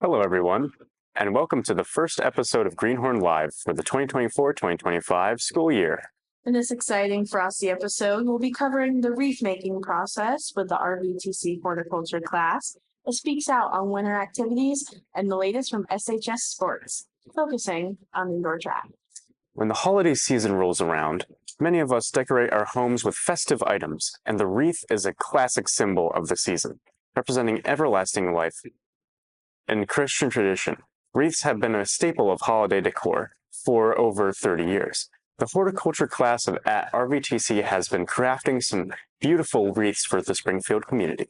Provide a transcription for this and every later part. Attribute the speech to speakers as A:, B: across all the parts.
A: Hello, everyone, and welcome to the first episode of Greenhorn Live for the 2024-2025 school year.
B: In this exciting frosty episode, we'll be covering the wreath making process with the RVTC horticulture class that speaks out on winter activities and the latest from SHS Sports, focusing on indoor track.
A: When the holiday season rolls around, many of us decorate our homes with festive items, and the wreath is a classic symbol of the season, representing everlasting life. In Christian tradition, wreaths have been a staple of holiday decor for over 30 years. The horticulture class at RVTC has been crafting some beautiful wreaths for the Springfield community.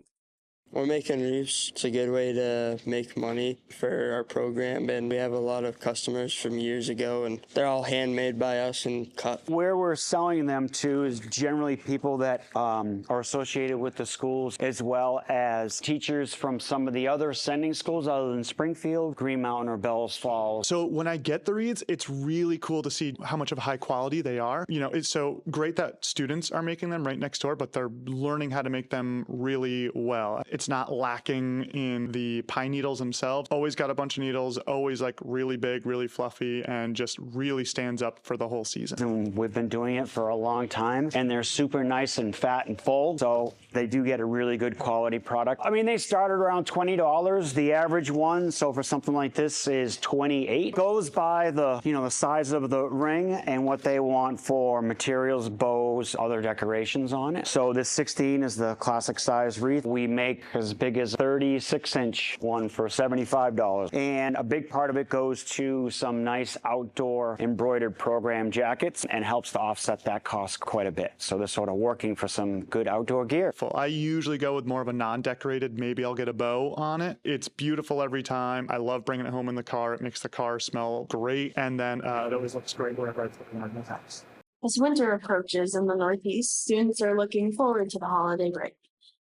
C: We're making wreaths. It's a good way to make money for our program, and we have a lot of customers from years ago, and they're all handmade by us and cut.
D: Where we're selling them to is generally people that are associated with the schools, as well as teachers from some of the other sending schools other than Springfield, Green Mountain, or Bellows Falls.
E: So when I get the wreaths, it's really cool to see how much of high quality they are. You know, it's so great that students are making them right next door, but they're learning how to make them really well. It's not lacking in the pine needles themselves. Always got a bunch of needles, always like really big, really fluffy, and just really stands up for the whole season.
D: And we've been doing it for a long time, and they're super nice and fat and full, so they do get a really good quality product. I mean, they started around $20, the average one, so for something like this is $28. Goes by the, the size of the ring and what they want for materials, bows, other decorations on it. So this 16 is the classic size wreath. We make as big as a 36-inch one for $75. And a big part of it goes to some nice outdoor embroidered program jackets and helps to offset that cost quite a bit. So they're sort of working for some good outdoor gear.
E: I usually go with more of a non-decorated, maybe I'll get a bow on it. It's beautiful every time. I love bringing it home in the car. It makes the car smell great. And then it always looks great wherever I put it in my house.
B: As winter approaches in the Northeast, students are looking forward to the holiday break.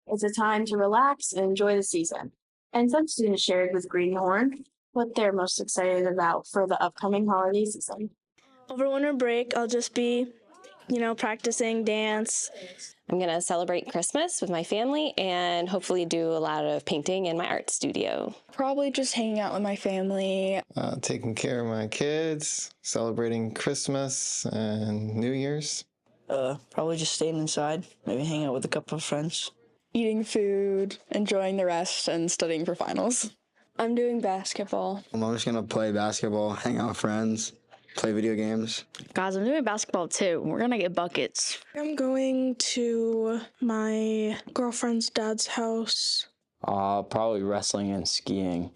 B: It's a time to relax and enjoy the season. And some students shared with Greenhorn what they're most excited about for the upcoming holiday season.
F: Over winter break, I'll just be, practicing dance.
G: I'm going to celebrate Christmas with my family and hopefully do a lot of painting in my art studio.
F: Probably just hanging out with my family.
H: Taking care of my kids, celebrating Christmas and New Year's.
I: Probably just staying inside, maybe hanging out with a couple of friends.
F: Eating food, enjoying the rest, and studying for finals. I'm doing basketball.
J: I'm just going to play basketball, hang out with friends, play video games.
K: Guys, I'm doing basketball too. We're going to get buckets.
F: I'm going to my girlfriend's dad's house.
L: Probably wrestling and skiing.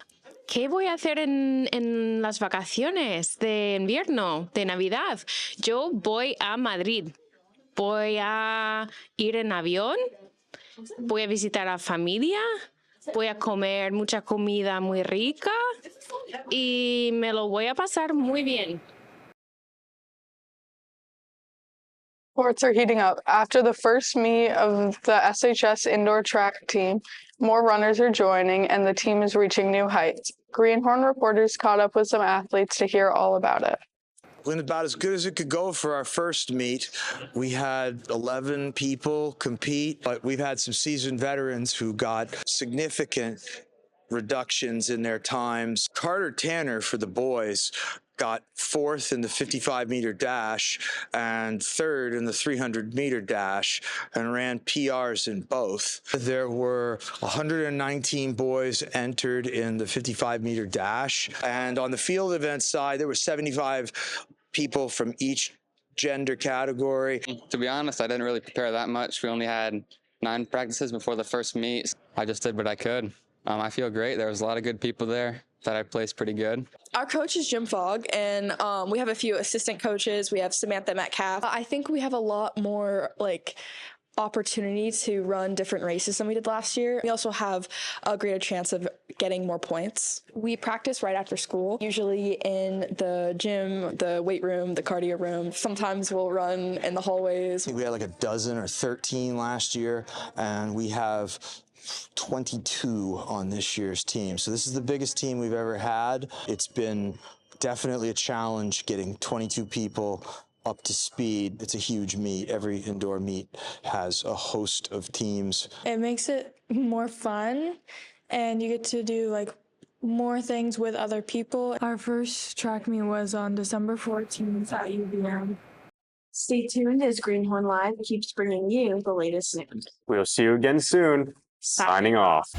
K: ¿Qué voy a hacer en las vacaciones de invierno, de Navidad? Yo voy a Madrid. Voy a ir en avión. Voy a visitar a familia. Voy a comer mucha comida muy rica. Y me lo voy a pasar muy bien.
M: Sports are heating up. After the first meet of the SHS indoor track team, more runners are joining and the team is reaching new heights. Greenhorn reporters caught up with some athletes to hear all about it.
N: Went about as good as it could go for our first meet. We had 11 people compete, but we've had some seasoned veterans who got significant reductions in their times. Carter Tanner for the boys got 4th in the 55-meter dash and 3rd in the 300-meter dash and ran PRs in both. There were 119 boys entered in the 55-meter dash, and on the field event side, there were 75 people from each gender category.
O: To be honest, I didn't really prepare that much. We only had 9 practices before the first meet. I just did what I could. I feel great. There was a lot of good people there that I placed pretty good.
P: Our coach is Jim Fogg, and we have a few assistant coaches. We have Samantha Metcalf. I think we have a lot more opportunity to run different races than we did last year. We also have a greater chance of getting more points. We practice right after school, usually in the gym, the weight room, the cardio room. Sometimes we'll run in the hallways.
N: We had like a dozen or 13 last year, and we have 22 on this year's team. So this is the biggest team we've ever had. It's been definitely a challenge getting 22 people up to speed. It's a huge meet. Every indoor meet has a host of teams.
F: It makes it more fun, and you get to do more things with other people.
Q: Our first track meet was on December 14th at UVM.
B: Stay tuned as Greenhorn Live keeps bringing you the latest news.
A: We'll see you again soon. Signing off.